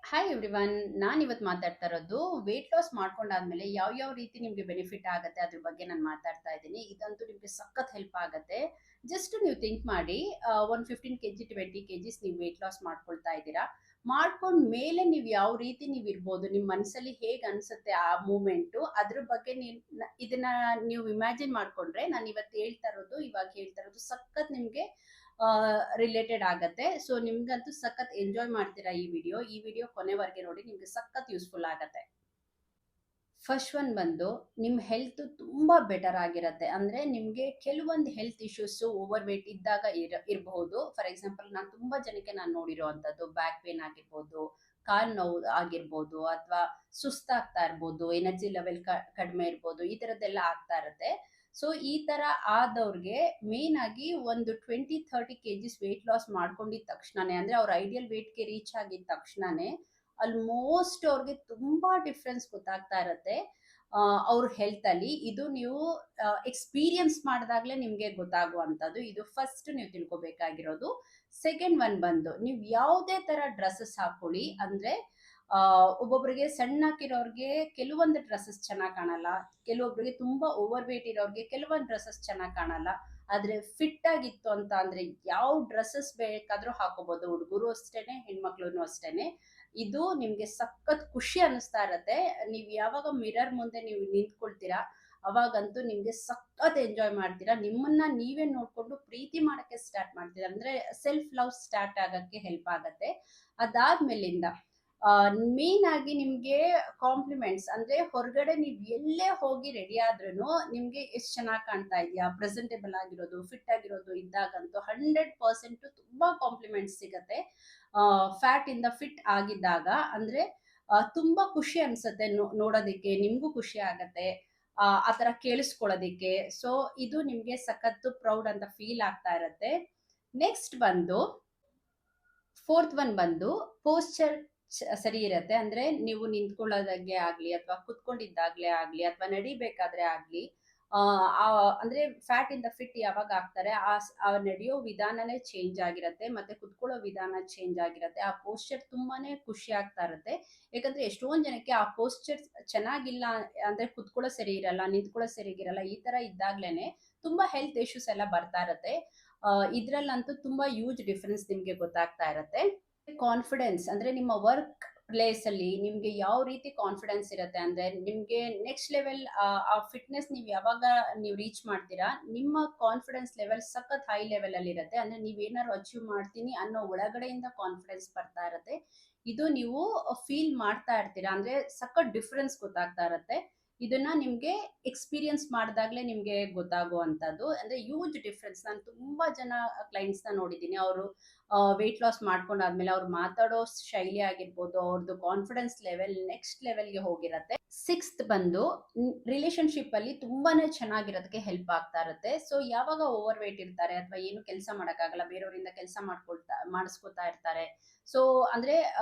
Hi everyone. ನಾನು ಇವತ್ತು ಮಾತಾಡ್ತಾ ಇರೋದು ವೇಟ್ ಲಾಸ್ ಮಾಡ್ಕೊಂಡಾದ್ಮೇಲೆ ಯಾವ ರೀತಿ ನಿಮಗೆ ಬೆನಿಫಿಟ್ ಆಗುತ್ತೆ ಅದ್ರ ಬಗ್ಗೆ ನಾನು ಮಾತಾಡ್ತಾ ಇದ್ದೀನಿ. ಇದಂತೂ ನಿಮಗೆ ಸಖತ್ ಹೆಲ್ಪ್ ಆಗುತ್ತೆ. ಜಸ್ಟ್ ನೀವು ಥಿಂಕ್ ಮಾಡಿ, ಒಂದು 15 kg 20 kgs ನೀವು ವೇಟ್ ಲಾಸ್ ಮಾಡ್ಕೊಳ್ತಾ ಇದ್ದೀರಾ. ಮಾಡ್ಕೊಂಡ್ ಮೇಲೆ ನೀವು ಯಾವ ರೀತಿ ನೀವು ಇರ್ಬೋದು, ನಿಮ್ಮ ಮನಸ್ಸಲ್ಲಿ ಹೇಗೆ ಅನ್ಸುತ್ತೆ ಆ ಮೂಮೆಂಟು, ಅದ್ರ ಬಗ್ಗೆ ಇದನ್ನ ನೀವು ಇಮ್ಯಾಜಿನ್ ಮಾಡ್ಕೊಂಡ್ರೆ ನಾನು ಇವತ್ತು ಹೇಳ್ತಾ ಇರೋದು, ಇವಾಗ ಹೇಳ್ತಾ ಇರೋದು ಸಖತ್ ನಿಮಗೆ ರಿಲೇಟೆಡ್ ಆಗತ್ತೆ. ಸೊ ನಿಮ್ಗಂತೂ ಸಖತ್ ಎಂಜಾಯ್ ಮಾಡ್ತೀರಾ ಈ ವಿಡಿಯೋ ಕೊನೆವರೆಗೆ ನೋಡಿ, ನಿಮ್ಗೆ ಸಖತ್ ಯೂಸ್ಫುಲ್ ಆಗತ್ತೆ. ಫಸ್ಟ್ ಒನ್ ಬಂದು, ನಿಮ್ಮ ಹೆಲ್ತ್ ತುಂಬಾ ಬೆಟರ್ ಆಗಿರತ್ತೆ. ಅಂದ್ರೆ ನಿಮ್ಗೆ ಕೆಲವೊಂದು ಹೆಲ್ತ್ ಇಶ್ಯೂಸ್ ಓವರ್ ವೇಟ್ ಇದ್ದಾಗ ಇರಬಹುದು. ಫಾರ್ ಎಕ್ಸಾಂಪಲ್, ತುಂಬಾ ಜನಕ್ಕೆ ನಾನು ನೋಡಿರೋ ಅಂತದ್ದು ಬ್ಯಾಕ್ ಪೇನ್ ಆಗಿರ್ಬೋದು, ಕಾಲ್ ನೋವು ಆಗಿರ್ಬೋದು, ಅಥವಾ ಸುಸ್ತಾಗ್ತಾ ಇರ್ಬೋದು, ಎನರ್ಜಿ ಲೆವೆಲ್ ಕಡಿಮೆ ಇರ್ಬೋದು, ಈ ತರದ್ದೆಲ್ಲ ಆಗ್ತಾ ಇರುತ್ತೆ. ಸೊ ಈ ತರ ಆದವ್ರಿಗೆ ಮೇನ್ ಆಗಿ ಒಂದು 20-30 kgs ವೇಟ್ ಲಾಸ್ ಮಾಡ್ಕೊಂಡಿದ ತಕ್ಷಣನೇ, ಅಂದ್ರೆ ಅವ್ರ ಐಡಿಯಲ್ ವೇಟ್ಗೆ ರೀಚ್ ಆಗಿದ ತಕ್ಷಣನೇ ಆಲ್ಮೋಸ್ಟ್ ಅವ್ರಿಗೆ ತುಂಬಾ ಡಿಫ್ರೆನ್ಸ್ ಗೊತ್ತಾಗ್ತಾ ಇರತ್ತೆ ಅವ್ರ ಹೆಲ್ತ್ ಅಲ್ಲಿ. ಇದು ನೀವು ಎಕ್ಸ್ಪೀರಿಯನ್ಸ್ ಮಾಡಿದಾಗ್ಲೇ ನಿಮ್ಗೆ ಗೊತ್ತಾಗುವಂಥದ್ದು. ಇದು ಫಸ್ಟ್ ನೀವು ತಿಳ್ಕೊಬೇಕಾಗಿರೋದು. ಸೆಕೆಂಡ್ ಒನ್ ಬಂದು, ನೀವು ಯಾವುದೇ ತರ ಡ್ರೆಸ್ಸಸ್ ಹಾಕೊಳ್ಳಿ, ಅಂದ್ರೆ ಒಬ್ಬೊಬ್ರಿಗೆ ಸಣ್ಣಕ್ಕಿರೋರ್ಗೆ ಕೆಲವೊಂದು ಡ್ರೆಸ್ಸಸ್ ಚೆನ್ನಾಗಿ ಕಾಣಲ್ಲ, ಕೆಲವೊಬ್ರಿಗೆ ತುಂಬಾ ಓವರ್ ವೇಟ್ ಇರೋರ್ಗೆ ಕೆಲವೊಂದು ಡ್ರೆಸ್ಸಸ್ ಚೆನ್ನಾಗಿ ಕಾಣಲ್ಲ. ಆದ್ರೆ ಫಿಟ್ ಆಗಿತ್ತು ಅಂತ ಅಂದ್ರೆ ಯಾವ ಡ್ರೆಸ್ಸಸ್ ಬೇಕಾದ್ರೂ ಹಾಕೋಬಹುದು, ಹುಡುಗರು ಅಷ್ಟೇನೆ, ಹೆಣ್ಮಕ್ಳು ಅಷ್ಟೇನೆ. ಇದು ನಿಮ್ಗೆ ಸಖತ್ ಖುಷಿ ಅನಿಸ್ತಾ ಇರತ್ತೆ. ನೀವು ಯಾವಾಗ ಮಿರರ್ ಮುಂದೆ ನೀವು ನಿಂತ್ಕೊಳ್ತೀರಾ, ಅವಾಗಂತೂ ನಿಮ್ಗೆ ಸಖತ್ ಎಂಜಾಯ್ ಮಾಡ್ತೀರಾ. ನಿಮ್ಮನ್ನ ನೀವೇ ನೋಡ್ಕೊಂಡು ಪ್ರೀತಿ ಮಾಡಕ್ಕೆ ಸ್ಟಾರ್ಟ್ ಮಾಡ್ತೀರಾ. ಅಂದ್ರೆ ಸೆಲ್ಫ್ ಲವ್ ಸ್ಟಾರ್ಟ್ ಆಗಕ್ಕೆ ಹೆಲ್ಪ್ ಆಗತ್ತೆ. ಅದಾದ್ಮೇಲಿಂದ ಮೇನ್ ಆಗಿ ನಿಮ್ಗೆ ಕಾಂಪ್ಲಿಮೆಂಟ್ಸ್, ಅಂದ್ರೆ ಹೊರಗಡೆ ನೀವು ಎಲ್ಲೇ ಹೋಗಿ ರೆಡಿ ಆದ್ರೂ ನಿಮ್ಗೆ ಎಷ್ಟು ಚೆನ್ನಾಗಿ ಕಾಣ್ತಾ ಇದೆಯಾ, ಪ್ರೆಸೆಂಟೇಬಲ್ ಆಗಿರೋದು, ಫಿಟ್ ಆಗಿರೋದು ಇದ್ದಾಗಂತೂ 100% ತುಂಬಾ ಕಾಂಪ್ಲಿಮೆಂಟ್ಸ್ ಸಿಗತ್ತೆ. ಫ್ಯಾಟ್ ಇಂದ ಫಿಟ್ ಆಗಿದ್ದಾಗ ಅಂದ್ರೆ ತುಂಬಾ ಖುಷಿ ಅನ್ಸುತ್ತೆ ನೋಡೋದಿಕ್ಕೆ, ನಿಮ್ಗೂ ಖುಷಿ ಆಗತ್ತೆ ಆ ತರ ಕೇಳಿಸ್ಕೊಳ್ಳೋದಿಕ್ಕೆ. ಸೊ ಇದು ನಿಮ್ಗೆ ಸಖತ್ತು ಪ್ರೌಡ್ ಅಂತ ಫೀಲ್ ಆಗ್ತಾ ಇರತ್ತೆ. ನೆಕ್ಸ್ಟ್ ಬಂದು, ಫೋರ್ತ್ ಒನ್ ಬಂದು, ಪೋಸ್ಚರ್ ಸರಿ ಇರತ್ತೆ. ಅಂದ್ರೆ ನೀವು ನಿಂತ್ಕೊಳ್ಳೋದಾಗೆ ಆಗ್ಲಿ, ಅಥವಾ ಕುತ್ಕೊಂಡಿದ್ದಾಗ್ಲೇ ಆಗ್ಲಿ, ಅಥವಾ ನಡಿಬೇಕಾದ್ರೆ ಆಗ್ಲಿ, ಅಂದ್ರೆ ಫ್ಯಾಟ್ ಇಂದ ಫಿಟ್ ಯಾವಾಗ ಆಗ್ತಾರೆ, ಆ ನಡೆಯೋ ವಿಧಾನನೇ ಚೇಂಜ್ ಆಗಿರತ್ತೆ, ಮತ್ತೆ ಕುತ್ಕೊಳ್ಳೋ ವಿಧಾನ ಚೇಂಜ್ ಆಗಿರತ್ತೆ. ಆ ಪೋಸ್ಚರ್ ತುಂಬಾನೇ ಖುಷಿ ಆಗ್ತಾ ಇರತ್ತೆ. ಯಾಕಂದ್ರೆ ಎಷ್ಟೊಂದ್ ಜನಕ್ಕೆ ಆ ಪೋಸ್ಚರ್ ಚೆನ್ನಾಗಿಲ್ಲ, ಅಂದ್ರೆ ಕುತ್ಕೊಳ್ಳೋ ಸರಿ ಇರಲ್ಲ, ನಿಂತ್ಕೊಳ್ಳೋ ಸರಿಗಿರಲ್ಲ, ಈ ತರ ಇದ್ದಾಗ್ಲೇನೆ ತುಂಬಾ ಹೆಲ್ತ್ ಇಶ್ಯೂಸ್ ಎಲ್ಲ ಬರ್ತಾ ಇರತ್ತೆ. ಇದ್ರಲ್ಲಂತೂ ತುಂಬಾ ಯೂಜ್ ಡಿಫರೆನ್ಸ್ ನಿಮ್ಗೆ ಗೊತ್ತಾಗ್ತಾ ಇರತ್ತೆ. ಕಾನ್ಫಿಡೆನ್ಸ್, ಅಂದ್ರೆ ನಿಮ್ಮ ವರ್ಕ್ ಪ್ಲೇಸ್ ಅಲ್ಲಿ ನಿಮ್ಗೆ ಯಾವ ರೀತಿ ಕಾನ್ಫಿಡೆನ್ಸ್ ಇರುತ್ತೆ, ಅಂದ್ರೆ ನಿಮ್ಗೆ ನೆಕ್ಸ್ಟ್ ಲೆವೆಲ್ ಆ ಫಿಟ್ನೆಸ್ ನೀವು ಯಾವಾಗ ನೀವು ರೀಚ್ ಮಾಡ್ತೀರಾ, ನಿಮ್ಮ ಕಾನ್ಫಿಡೆನ್ಸ್ ಲೆವೆಲ್ ಸಖತ್ ಹೈ ಲೆವೆಲ್ ಅಲ್ಲಿ ಇರುತ್ತೆ. ಅಂದ್ರೆ ನೀವ್ ಏನಾದ್ರು ಅಚೀವ್ ಮಾಡ್ತೀನಿ ಅನ್ನೋ ಒಳಗಡೆಯಿಂದ ಕಾನ್ಫಿಡೆನ್ಸ್ ಬರ್ತಾ ಇರುತ್ತೆ. ಇದು ನೀವು ಫೀಲ್ ಮಾಡ್ತಾ ಇರ್ತೀರಾ, ಅಂದ್ರೆ ಸಖತ್ ಡಿಫ್ರೆನ್ಸ್ ಗೊತ್ತಾಗ್ತಾ ಇರತ್ತೆ. ಇದನ್ನ ನಿಮ್ಗೆ ಎಕ್ಸ್ಪೀರಿಯನ್ಸ್ ಮಾಡಿದಾಗ್ಲೇ ನಿಮ್ಗೆ ಗೊತ್ತಾಗುವಂತದ್ದು. ಅಂದ್ರೆ ಯೂಜ್ ಡಿಫ್ರೆನ್ಸ್. ನಾನು ತುಂಬಾ ಜನ ಕ್ಲೈಂಟ್ಸ್ ನ ನೋಡಿದ್ದೀನಿ, ಅವರು ವೆಯ್ಟ್ ಲಾಸ್ ಮಾಡ್ಕೊಂಡಾದ್ಮೇಲೆ ಅವ್ರು ಮಾತಾಡೋ ಶೈಲಿ ಆಗಿರ್ಬೋದು, ಅವ್ರದ್ದು ಕಾನ್ಫಿಡೆನ್ಸ್ ಲೆವೆಲ್ ನೆಕ್ಸ್ಟ್ ಲೆವೆಲ್ಗೆ ಹೋಗಿರತ್ತೆ. ಸಿಕ್ಸ್ತ್ ಬಂದು, ರಿಲೇಶನ್ಶಿಪ್ ಅಲ್ಲಿ ತುಂಬಾನೇ ಚೆನ್ನಾಗಿರೋದಕ್ಕೆ ಹೆಲ್ಪ್ ಆಗ್ತಾ ಇರುತ್ತೆ. ಸೊ ಯಾವಾಗ ಓವರ್ ವೇಟ್ ಇರ್ತಾರೆ, ಅಥವಾ ಏನು ಕೆಲಸ ಮಾಡೋಕ್ಕಾಗಲ್ಲ, ಬೇರೆಯವರಿಂದ ಕೆಲಸ ಮಾಡಿಸ್ಕೊತಾ ಇರ್ತಾರೆ. ಸೊ ಅಂದ್ರೆ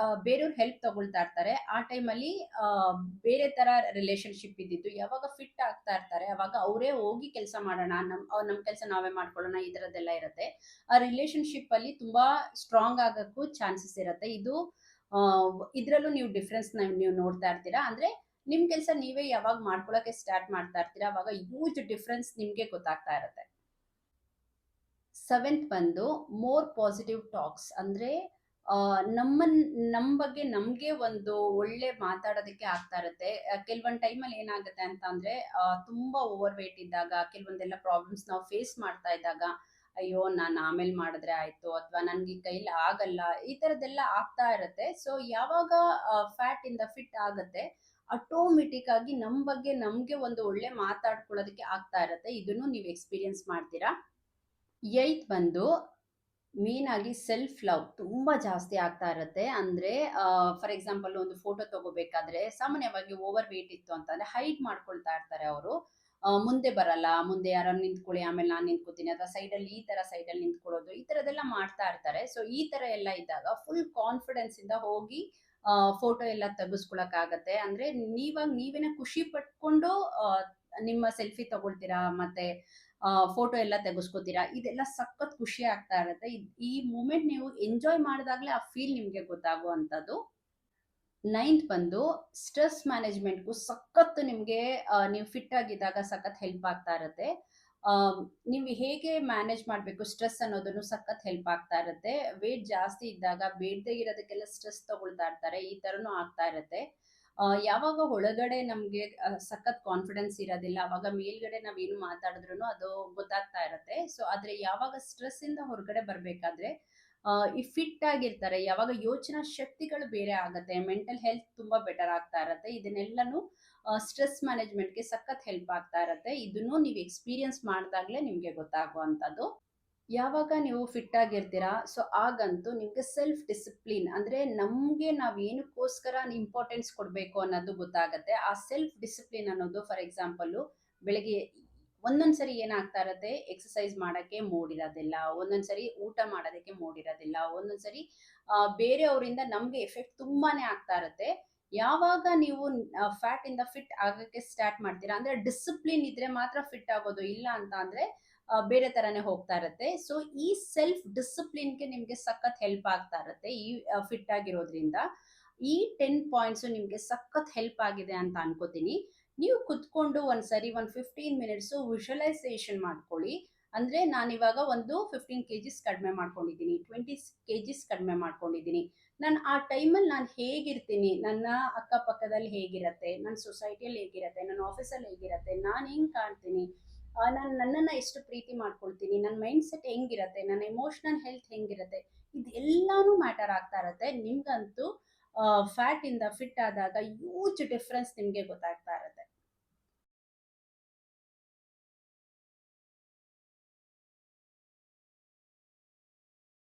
ಬೇರೆಯವ್ರ ಹೆಲ್ಪ್ ತಗೊಳ್ತಾ ಇರ್ತಾರೆ. ಆ ಟೈಮಲ್ಲಿ ಬೇರೆ ತರ ರಿಲೇಶನ್ಶಿಪ್ ಇದ್ದಿದ್ದು ಯಾವಾಗ ಫಿಟ್ ಆಗ್ತಾ ಇರ್ತಾರೆ, ಅವಾಗ ಅವರೇ ಹೋಗಿ ಕೆಲಸ ಮಾಡೋಣ, ನಮ್ ಕೆಲಸ ನಾವೇ ಮಾಡ್ಕೊಳ್ಳೋಣ, ಈ ತರದ್ದೆಲ್ಲ ಇರುತ್ತೆ. ಆ ರಿಲೇಶನ್ಶಿಪ್ ಅಲ್ಲಿ ತುಂಬಾ ಸ್ಟ್ರಾಂಗ್ ಆಗಕ್ಕೂ ಚಾನ್ಸಸ್ ಇರುತ್ತೆ. ಇದು ಇದ್ರಲ್ಲೂ ನೀವು ಡಿಫ್ರೆನ್ಸ್ ನೀವು ನೋಡ್ತಾ ಇರ್ತೀರಾ. ಅಂದ್ರೆ ನಿಮ್ ಕೆಲಸ ನೀವೇ ಯಾವಾಗ ಮಾಡ್ಕೊಳಕ್ಕೆ ಸ್ಟಾರ್ಟ್ ಮಾಡ್ತಾ ಇರ್ತೀರಾ, ಅವಾಗ ಯೂಜ್ ಡಿಫ್ರೆನ್ಸ್ ನಿಮ್ಗೆ ಗೊತ್ತಾಗ್ತಾ ಇರುತ್ತೆ. ಸೆವೆಂತ್ ಬಂದು, ಮೋರ್ ಪಾಸಿಟಿವ್ ಟಾಕ್ಸ್. ಅಂದ್ರೆ ನಮ್ ಬಗ್ಗೆ ನಮ್ಗೆ ಒಂದು ಒಳ್ಳೆ ಮಾತಾಡೋದಕ್ಕೆ ಆಗ್ತಾ ಇರುತ್ತೆ. ಕೆಲವೊಂದ್ ಟೈಮಲ್ಲಿ ಏನಾಗುತ್ತೆ ಅಂತ ಅಂದ್ರೆ, ತುಂಬಾ ಓವರ್ ವೇಟ್ ಇದ್ದಾಗ, ಕೆಲವೊಂದೆಲ್ಲ ಪ್ರಾಬ್ಲಮ್ಸ್ ನಾವು ಫೇಸ್ ಮಾಡ್ತಾ ಇದ್ದಾಗ, ಅಯ್ಯೋ ನಾನು ಆಮೇಲೆ ಮಾಡಿದ್ರೆ ಆಯ್ತು, ಅಥವಾ ನನ್ಗೆ ಈ ಕೈಲಿ ಆಗಲ್ಲ, ಈ ತರದ್ದೆಲ್ಲ ಆಗ್ತಾ ಇರುತ್ತೆ. ಸೊ ಯಾವಾಗ ಫ್ಯಾಟ್ ಇಂದ ಫಿಟ್ ಆಗುತ್ತೆ, ಆಟೋಮೆಟಿಕ್ ಆಗಿ ನಮ್ ಬಗ್ಗೆ ನಮ್ಗೆ ಒಂದು ಒಳ್ಳೆ ಮಾತಾಡ್ಕೊಳ್ಳೋದಕ್ಕೆ ಆಗ್ತಾ ಇರುತ್ತೆ. ಇದನ್ನು ನೀವು ಎಕ್ಸ್ಪೀರಿಯನ್ಸ್ ಮಾಡ್ತೀರಾ. ಏಯ್ತ್ ಬಂದು, ಮೇನ್ ಆಗಿ ಸೆಲ್ಫ್ ಲವ್ ತುಂಬಾ ಜಾಸ್ತಿ ಆಗ್ತಾ ಇರುತ್ತೆ. ಅಂದ್ರೆ ಫಾರ್ ಎಕ್ಸಾಂಪಲ್, ಒಂದು ಫೋಟೋ ತಗೋಬೇಕಾದ್ರೆ, ಸಾಮಾನ್ಯವಾಗಿ ಓವರ್ ವೇಟ್ ಇತ್ತು ಅಂತಂದ್ರೆ ಹೈಡ್ ಮಾಡ್ಕೊಳ್ತಾ ಇರ್ತಾರೆ ಅವರು. ಮುಂದೆ ಬರಲ್ಲ, ಮುಂದೆ ಯಾರು ನಿಂತ್ಕೊಳ್ಳಿ ಆಮೇಲೆ ನಾನು ನಿಂತ್ಕೋತೀನಿ, ಅಥವಾ ಸೈಡಲ್ಲಿ ಈ ತರ ಸೈಡಲ್ಲಿ ನಿಂತ್ಕೊಳ್ಳೋದು, ಈ ತರದೆಲ್ಲ ಮಾಡ್ತಾ ಇರ್ತಾರೆ. ಸೊ ಈ ತರ ಎಲ್ಲ ಇದ್ದಾಗ ಫುಲ್ ಕಾನ್ಫಿಡೆನ್ಸ್ ಇಂದ ಹೋಗಿ ಫೋಟೋ ಎಲ್ಲ ತೆಗೆಸ್ಕೊಳಕ್ ಆಗತ್ತೆ. ಅಂದ್ರೆ ನೀವೇನ ಖುಷಿ ಪಟ್ಕೊಂಡು ನಿಮ್ಮ ಸೆಲ್ಫಿ ತಗೊಳ್ತೀರಾ, ಮತ್ತೆ ಫೋಟೋ ಎಲ್ಲ ತೆಗೆಸ್ಕೋತೀರಾ. ಇದೆಲ್ಲ ಸಖತ್ ಖುಷಿ ಆಗ್ತಾ ಇರುತ್ತೆ. ಈ ಮೂಮೆಂಟ್ ನೀವು ಎಂಜಾಯ್ ಮಾಡಿದಾಗ್ಲೇ ಆ ಫೀಲ್ ನಿಮ್ಗೆ ಗೊತ್ತಾಗುವಂಥದ್ದು. ನೈನ್ತ್ ಬಂದು ಸ್ಟ್ರೆಸ್ ಮ್ಯಾನೇಜ್ಮೆಂಟ್‌ಗೂ ಸಖತ್ತು ನಿಮ್ಗೆ ನೀವು ಫಿಟ್ ಆಗಿದ್ದಾಗ ಸಖತ್ ಹೆಲ್ಪ್ ಆಗ್ತಾ ಇರತ್ತೆ. ನೀವು ಹೇಗೆ ಮ್ಯಾನೇಜ್ ಮಾಡ್ಬೇಕು ಸ್ಟ್ರೆಸ್ ಅನ್ನೋದನ್ನು ಸಖತ್ ಹೆಲ್ಪ್ ಆಗ್ತಾ ಇರತ್ತೆ. ವೇಟ್ ಜಾಸ್ತಿ ಇದ್ದಾಗ ಬೇಡದೇ ಇರೋದಕ್ಕೆಲ್ಲ ಸ್ಟ್ರೆಸ್ ತಗೊಳ್ತಾ ಇರ್ತಾರೆ. ಈ ಥರನೂ ಆಗ್ತಾ ಇರತ್ತೆ. ಯಾವಾಗ ಒಳಗಡೆ ನಮ್ಗೆ ಸಖತ್ ಕಾನ್ಫಿಡೆನ್ಸ್ ಇರೋದಿಲ್ಲ, ಅವಾಗ ಮೇಲ್ಗಡೆ ನಾವೇನು ಮಾತಾಡಿದ್ರುನು ಅದು ಗೊತ್ತಾಗ್ತಾ ಇರತ್ತೆ. ಸೊ, ಆದ್ರೆ ಯಾವಾಗ ಸ್ಟ್ರೆಸ್ಸಿಂದ ಹೊರಗಡೆ ಬರ್ಬೇಕಾದ್ರೆ ಈ ಫಿಟ್ ಆಗಿರ್ತಾರೆ. ಯಾವಾಗ ಯೋಚನಾ ಶಕ್ತಿಗಳು ಬೇರೆ ಆಗತ್ತೆ. ಮೆಂಟಲ್ ಹೆಲ್ತ್ ತುಂಬಾ ಬೆಟರ್ ಆಗ್ತಾ ಇರತ್ತೆ. ಇದನ್ನೆಲ್ಲನೂ ಸ್ಟ್ರೆಸ್ ಮ್ಯಾನೇಜ್‌ಮೆಂಟ್‌ಗೆ ಸಖತ್ ಹೆಲ್ಪ್ ಆಗ್ತಾ ಇರತ್ತೆ. ಇದನ್ನು ನೀವು ಎಕ್ಸ್‌ಪೀರಿಯನ್ಸ್ ಮಾಡ್ದಾಗ್ಲೇ ನಿಮ್ಗೆ ಗೊತ್ತಾಗುವಂತದ್ದು. ಯಾವಾಗ ನೀವು ಫಿಟ್ ಆಗಿರ್ತೀರಾ, ಸೊ ಆಗಂತೂ ನಿಮ್ಗೆ ಸೆಲ್ಫ್ ಡಿಸಿಪ್ಲಿನ್ ಅಂದ್ರೆ ನಮ್ಗೆ ನಾವ್ ಏನಕ್ಕೋಸ್ಕರ ಇಂಪಾರ್ಟೆನ್ಸ್ ಕೊಡ್ಬೇಕು ಅನ್ನೋದು ಗೊತ್ತಾಗತ್ತೆ. ಆ ಸೆಲ್ಫ್ ಡಿಸಿಪ್ಲಿನ್ ಅನ್ನೋದು ಫಾರ್ ಎಕ್ಸಾಂಪಲ್ ಬೆಳಗ್ಗೆ ಒಂದೊಂದ್ಸರಿ ಏನಾಗ್ತಾ ಇರತ್ತೆ, ಎಕ್ಸರ್ಸೈಸ್ ಮಾಡಕ್ಕೆ ಮೂಡ್ ಇರೋದಿಲ್ಲ, ಒಂದೊಂದ್ಸರಿ ಊಟ ಮಾಡೋದಕ್ಕೆ ಮೂಡ್ ಇರೋದಿಲ್ಲ, ಒಂದೊಂದ್ಸರಿ ಬೇರೆಯವರಿಂದ ನಮ್ಗೆ ಎಫೆಕ್ಟ್ ತುಂಬಾನೇ ಆಗ್ತಾ ಇರತ್ತೆ. ಯಾವಾಗ ನೀವು ಫ್ಯಾಟ್ ಇಂದ ಫಿಟ್ ಆಗಕ್ಕೆ ಸ್ಟಾರ್ಟ್ ಮಾಡ್ತೀರಾ ಅಂದ್ರೆ ಡಿಸಿಪ್ಲಿನ್ ಇದ್ರೆ ಮಾತ್ರ ಫಿಟ್ ಆಗೋದು, ಇಲ್ಲ ಅಂತ ಅಂದ್ರೆ ಬೇರೆ ತರಾನೇ ಹೋಗ್ತಾ ಇರತ್ತೆ. ಸೊ ಈ ಸೆಲ್ಫ್ ಡಿಸಿಪ್ಲಿನ್ಗೆ ನಿಮ್ಗೆ ಸಖತ್ ಹೆಲ್ಪ್ ಆಗ್ತಾ ಇರತ್ತೆ ಈ ಫಿಟ್ ಆಗಿರೋದ್ರಿಂದ. ಈ 10 ಪಾಯಿಂಟ್ಸ್ ನಿಮ್ಗೆ ಸಖತ್ ಹೆಲ್ಪ್ ಆಗಿದೆ ಅಂತ ಅನ್ಕೋತೀನಿ. ನೀವು ಕುತ್ಕೊಂಡು ಒಂದ್ಸರಿ ಒಂದು 15 ಮಿನಿಟ್ಸ್ ವಿಜುವಲೈಸೇಷನ್ ಮಾಡ್ಕೊಳ್ಳಿ. ಅಂದ್ರೆ ನಾನಿವಾಗ ಒಂದು 15 ಕೆಜಿಸ್ ಕಡಿಮೆ ಮಾಡ್ಕೊಂಡಿದ್ದೀನಿ, 20 ಕೆಜಿಸ್ ಕಡಿಮೆ ಮಾಡ್ಕೊಂಡಿದ್ದೀನಿ. ನಾನು ಆ ಟೈಮಲ್ಲಿ ನಾನು ಹೇಗಿರ್ತೀನಿ, ನನ್ನ ಅಕ್ಕಪಕ್ಕದಲ್ಲಿ ಹೇಗಿರತ್ತೆ, ನನ್ನ ಸೊಸೈಟಿಯಲ್ಲಿ ಹೇಗಿರತ್ತೆ, ನನ್ನ ಆಫೀಸಲ್ಲಿ ಹೇಗಿರತ್ತೆ, ನಾನು ಹೆಂಗ್ ಕಾಣ್ತೀನಿ, ನಾನು ನನ್ನನ್ನು ಎಷ್ಟು ಪ್ರೀತಿ ಮಾಡ್ಕೊಳ್ತೀನಿ, ನನ್ನ ಮೈಂಡ್ ಸೆಟ್ ಹೆಂಗಿರತ್ತೆ, ನನ್ನ ಎಮೋಷನಲ್ ಹೆಲ್ತ್ ಹೆಂಗಿರತ್ತೆ, ಇದೆಲ್ಲಾನು ಮ್ಯಾಟರ್ ಆಗ್ತಾ ಇರತ್ತೆ. ನಿಮ್ಗಂತೂ ಫ್ಯಾಟ್ ಇಂದ ಫಿಟ್ ಆದಾಗ ಹ್ಯೂಜ್ ಡಿಫ್ರೆನ್ಸ್ ನಿಮಗೆ ಗೊತ್ತಾಗ್ತಾ